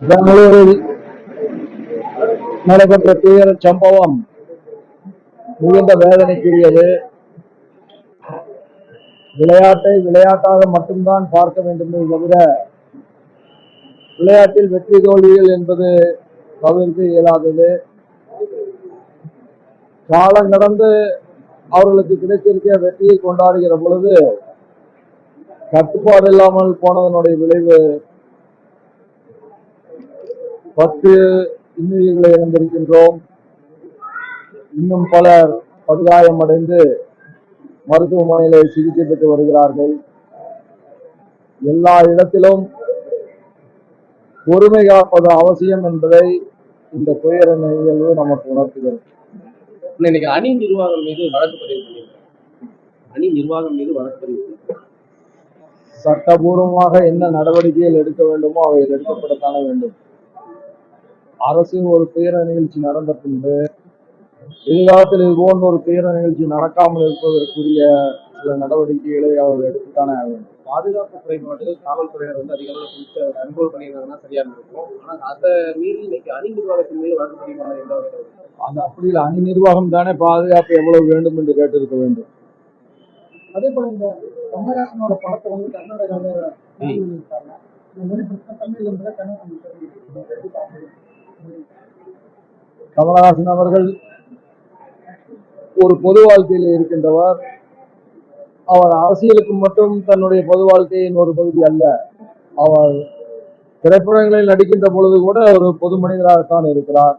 பெங்களூரில் நடைபெற்ற துயர சம்பவம் மிகுந்த வேதனைக்குரியது. விளையாட்டை விளையாட்டாக மட்டும்தான் பார்க்க வேண்டுமே தவிர விளையாட்டில் வெற்றி தோல்விகள் என்பது தவிர்க்க இயலாதது. காலம் கடந்து அவர்களுக்கு கிடைத்திருக்கிற வெற்றியை கொண்டாடுகிற பொழுது கட்டுப்பாடு இல்லாமல் போனதனுடைய விளைவு 10 இன்னுயிர்களை இழந்திருக்கின்றோம். இன்னும் பலர் படுகாயமடைந்து மருத்துவமனையில் சிகிச்சை பெற்று வருகிறார்கள். எல்லா இடத்திலும் பொறுமை காப்பது அவசியம் என்பதை இந்த துயர நிகழ்வு நமக்கு உணர்த்துகிறது. இன்னைக்கு அணி நிர்வாகம் மீது வழக்கு பதிவு அணி நிர்வாகம் மீது வழக்கு பதிவு சட்டபூர்வமாக என்ன நடவடிக்கைகள் எடுக்க வேண்டுமோ அவை எடுக்கப்படத்தான வேண்டும். அரசு ஒரு துயர நிகழ்ச்சி நடந்த பின்பு எதிர்காலத்தில் இது போன்ற ஒரு துயர நிகழ்ச்சி நடக்காமல் இருப்பதற்குரிய சில நடவடிக்கைகளை அவர்கள் எடுத்துத்தானே ஆக வேண்டும். பாதுகாப்பு குறைபாடு காவல்துறையினர் அதிக அளவில் கண்ட்ரோல் பண்ணியிருந்தாங்கன்னா சரியா இருக்கும். ஆனால் அதை மீறி இன்னைக்கு அணி நிர்வாகத்தின் மீது வழக்கு பதிவு பண்ண எந்த வகையில் அது அப்படி இல்லை. அணி நிர்வாகம் தானே பாதுகாப்பு எவ்வளவு வேண்டும் என்று கேட்டிருக்க வேண்டும். அதே போல இந்த கமலஹாசனோட படத்தை கர்நாடகாவில் கமலஹாசன் அவர்கள் ஒரு பொது வாழ்க்கையில் இருக்கின்றவர். அவர் அரசியலுக்கு மட்டும் தன்னுடைய பொது வாழ்க்கையின் ஒரு பகுதி அல்ல. அவர் திரைப்படங்களில் நடிக்கின்ற பொழுது கூட ஒரு பொது மனிதராகத்தான் இருக்கிறார்.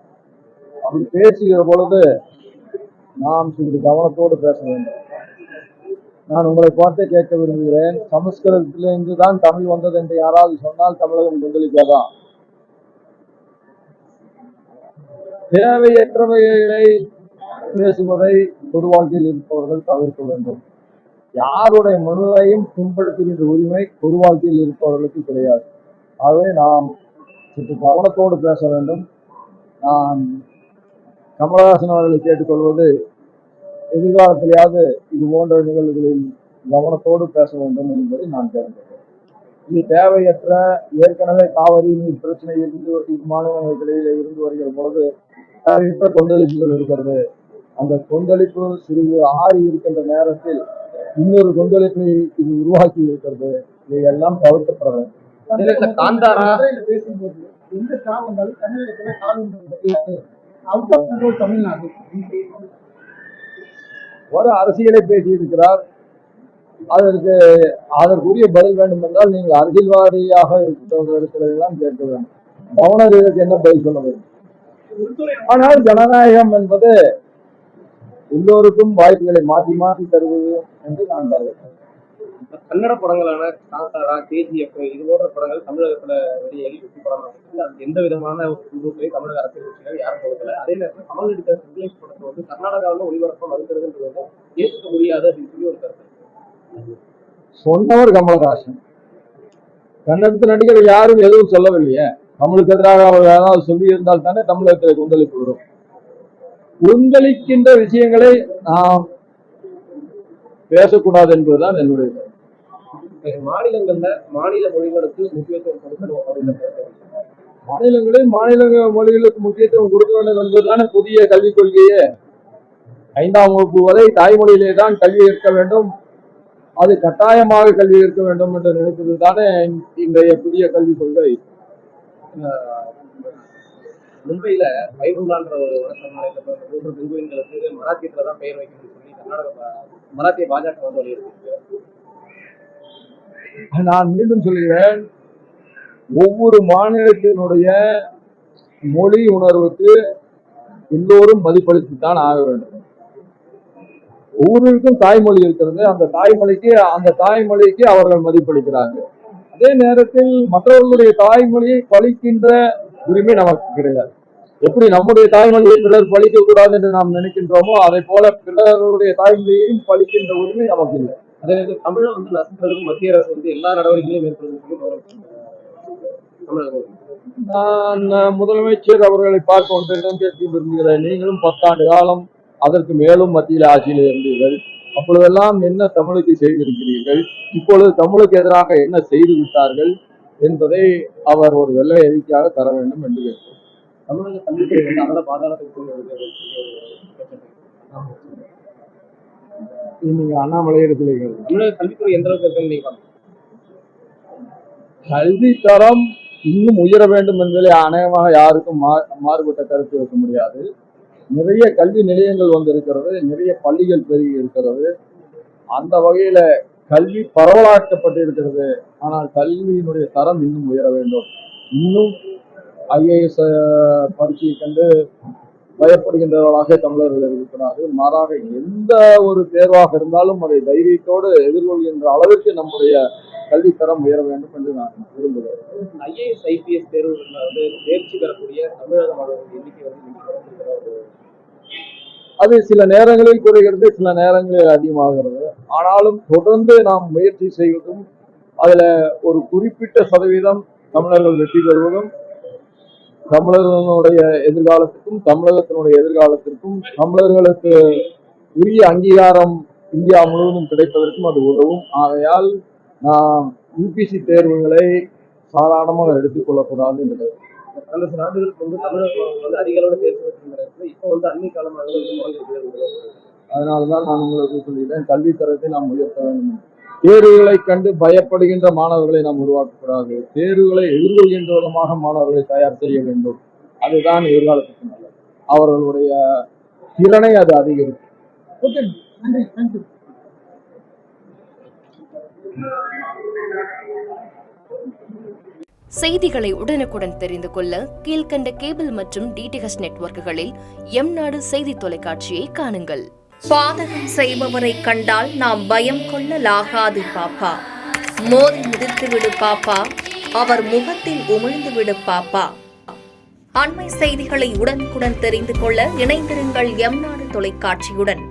அவர் பேசுகிற பொழுது நாம் சிறிது கவனத்தோடு பேச வேண்டும். நான் உங்களை பார்த்து கேட்க விரும்புகிறேன், சமஸ்கிருதத்திலிருந்து தான் தமிழ் வந்தது என்று யாராவது சொன்னால் தமிழகம் கொந்தளிக்காதான். தேவையற்றவைகளை பேசுவதை பொது வாழ்க்கையில் இருப்பவர்கள் தவிர்க்க வேண்டும். யாருடைய மனதையும் புண்படுத்துகின்ற உரிமை பொது வாழ்க்கையில் இருப்பவர்களுக்கு கிடையாது. ஆகவே நாம் சற்று கவனத்தோடு பேச வேண்டும். நான் கமலஹாசன் அவர்களை கேட்டுக்கொள்வது, எதிர்காலத்திலேயாவது இது போன்ற நிகழ்வுகளில் கவனத்தோடு பேச வேண்டும் என்பதை நான் கேட்கிறேன். இது தேவையற்ற, ஏற்கனவே காவிரி நீர் பிரச்சனை இருந்து மாநிலங்களிடையில இருந்து வருகிற பொழுது தேவையற்ற கொந்தளிப்புகள் இருக்கிறது. அந்த கொந்தளிப்பு சிறிது ஆறி இருக்கின்ற நேரத்தில் இன்னொரு கொந்தளிப்பை இது உருவாக்கி இருக்கிறது. இதையெல்லாம் தவிர்க்கப்பட வேண்டும். பேசும்போது எந்த கால் வந்தாலும் தமிழகத்துல கால் அவுட் ஆஃப் கண்ட்ரோல் தமிழ்நாடு ஒரு அரசியலை பேசியிருக்கிறார். அதற்குரிய பதில் வேண்டும் என்றால் நீங்கள் அரசியல்வாதியாக இருக்கிறதெல்லாம் கேட்க வேண்டும். கவர்னர் இதற்கு என்ன பதில் சொல்ல வேண்டும்? ஆனால் ஜனநாயகம் என்பது எல்லோருக்கும் வாய்ப்புகளை மாற்றி மாற்றி தருவது என்று நான் கருதுகிறேன். கன்னட படங்களான காந்தாரா, KGF இது போன்ற படங்கள் தமிழகத்துல வெளியேறி வெற்றி படமாக எந்த விதமான குழுக்களை தமிழக அரசியல் கட்சிகள் யாரும் கொடுக்கல. அதே நேரத்தில் கமல் நடித்த இங்கிலீஷ் படத்தை வந்து கர்நாடகாவில் ஒளிபரப்ப மறுக்கிறதுன்றது ஏற்க முடியாது அப்படின்னு சொல்லி ஒரு கருத்து சொன்னவர் கமலஹாசன். கன்னடத்தில் நடிகர் யாரும் எதுவும் சொல்லவில்லையே. தமிழுக்கு எதிராக அவர் ஏதாவது சொல்லி இருந்தால் தானே தமிழகத்தில் கொந்தளிப்பு வரும். கொந்தளிக்கின்ற விஷயங்களை நாம் பேசக்கூடாது என்பதுதான் என்னுடைய மாநிலங்கள்ல மாநில மொழிகளுக்கு முக்கியத்துவம் கொடுக்கணும் அப்படின்னு மாநிலங்களில் மாநில மொழிகளுக்கு முக்கியத்துவம் கொடுக்க வேண்டும் என்பதுதானே புதிய கல்விக் கொள்கையே. 5ஆம் வகுப்பு வரை தாய்மொழியிலே தான் கல்வி இருக்க வேண்டும், அது கட்டாயமாக கல்வி இருக்க வேண்டும் என்று நினைப்பது தானே இன்றைய புதிய கல்விக் கொள்கை. மும்பையில பைபுல்லான்ற ஒரு வனசரணாலயத்தில் 3 பெண்குயின்களுக்கு மராத்தியத்துல தான் பெயர் வைக்கணும்னு சொல்லி மராத்திய பாஜக வந்து வலியுறுத்தி. நான் மீண்டும் சொல்கிறேன், ஒவ்வொரு மாநிலத்தினுடைய மொழி உணர்வுக்கு எல்லோரும் மதிப்பளித்துத்தான் ஆக வேண்டும். ஒவ்வொருவருக்கும் தாய்மொழி இருக்கிறது. அந்த தாய்மொழிக்கு அவர்கள் மதிப்பளிக்கிறார்கள். அதே நேரத்தில் மற்றவர்களுடைய தாய்மொழியை பழிக்கின்ற உரிமை நமக்கு கிடையாது. எப்படி நம்முடைய தாய்மொழியை பிறர் பழிக்க கூடாது என்று நாம் நினைக்கின்றோமோ அதை போல பிறருடைய தாய்மொழியையும் பழிக்கின்ற உரிமை நமக்கு இல்லை. அதே நேரத்தில் தமிழை வந்து நசுக்கிறதுக்கு மத்திய அரசு வந்து எல்லா நடவடிக்கைகளையும் மேற்கொள்ளும். நான் முதலமைச்சர் அவர்களை பார்க்க ஒன்றிடம் கேட்க விரும்புகிறேன். நீங்களும் 10 ஆண்டு காலம் அதற்கு மேலும் மத்தியில் ஆட்சியில் இருந்தீர்கள். அப்பொழுதெல்லாம் என்ன தமிழுக்கு செய்திருக்கிறீர்கள்? இப்பொழுது தமிழுக்கு எதிராக என்ன செய்து விட்டார்கள்? என்பதை அவர் ஒரு வெள்ளை அறிக்கையாக தர வேண்டும் என்று கேட்கிறோம். தமிழக கல்வித்துறை வந்து அதோட பாதாளத்துக்கு கொண்டு வருகிறது. இது நீங்க அண்ணாமலை இடத்துல கேட்கணும். தமிழக கல்வித்துறை எந்த அளவுக்கு இருக்குன்னு நீங்க பாருங்க. கல்வி தரம் இன்னும் உயர வேண்டும் என்பதிலே அநேகமாக யாருக்கும் மாறுபட்ட கருத்து இருக்க முடியாது. நிறைய கல்வி நிலையங்கள் வந்திருக்கிறது, நிறைய பள்ளிகள் பெருகி இருக்கிறது. அந்த வகையில கல்வி பரவலாக்கப்பட்டிருக்கிறது. ஆனால் கல்வியினுடைய தரம் இன்னும் உயர வேண்டும். இன்னும் IAS பரீட்சையை கண்டு பயப்படுகின்றவர்களாக தமிழர்கள் இருக்கக்கூடாது. மாறாக எந்த ஒரு தேர்வாக இருந்தாலும் அதை தைரியத்தோடு எதிர்கொள்கின்ற அளவிற்கு நம்முடைய கல்வித்தரம் உயர வேண்டும் என்று நான் விரும்புகிறேன். IAS IPS தேர்வுகளில் வந்து தேர்ச்சி பெறக்கூடிய தமிழக மாணவர்கள் எண்ணிக்கை வந்து அது சில நேரங்களில் குறைகிறது, சில நேரங்களில் அதிகமாகிறது. ஆனாலும் தொடர்ந்து நாம் முயற்சி செய்வதும் அதுல ஒரு குறிப்பிட்ட சதவீதம் தமிழர்கள் வெற்றி பெறுவதும் தமிழர்களுடைய எதிர்காலத்துக்கும் தமிழகத்தினுடைய எதிர்காலத்திற்கும் தமிழர்களுக்கு உரிய அங்கீகாரம் இந்தியா முழுவதும் கிடைப்பதற்கும் அது உதவும். ஆகையால் நாம் UPSC தேர்வுகளை சாதாரணமாக எடுத்துக்கொள்ளக்கூடாது என்பது. கடந்த சில நாடுகளுக்கு வந்து தமிழகம் வந்து அதிக அளவில் தேர்ச்சி பெற்றிருக்கிறது. இப்போ வந்து அண்மை காலமாக அதனால்தான் நான் உங்களுக்கு சொல்கிறேன், கல்வி தரத்தை நாம் உயர்த்த வேண்டும். தேர்வுகளை கண்டு பயப்படுகின்ற மாணவர்களை நாம் உருவாக்கக்கூடாது. தேர்வுகளை எதிர்கொள்கின்ற விதமாக மாணவர்களை தயார் செய்ய வேண்டும். அதுதான் எதிர்காலத்துக்கு நல்லது. அவர்களுடைய திறனை அது அதிகரிக்கும். ஓகே, நன்றி, தேங்க்யூ. செய்திகளை உடனுக்குடன் தெரிந்து கொள்ள கீழ்க்கண்ட கேபிள் மற்றும் DTH நெட்வொர்க்குகளில் எம்நாடு செய்தி தொலைக்காட்சியை காணுங்கள். பாதகம் செய்பவரை கண்டால் நாம் பயம் கொள்ளலாகாது பாப்பா. மோதி மிதித்து விடு பாப்பா, அவர் முகத்தில் உமிழ்ந்து விடு பாப்பா. அண்மை செய்திகளை உடனுக்குடன் தெரிந்து கொள்ள இணைந்திருங்கள் எம்நாடு தொலைக்காட்சியுடன்.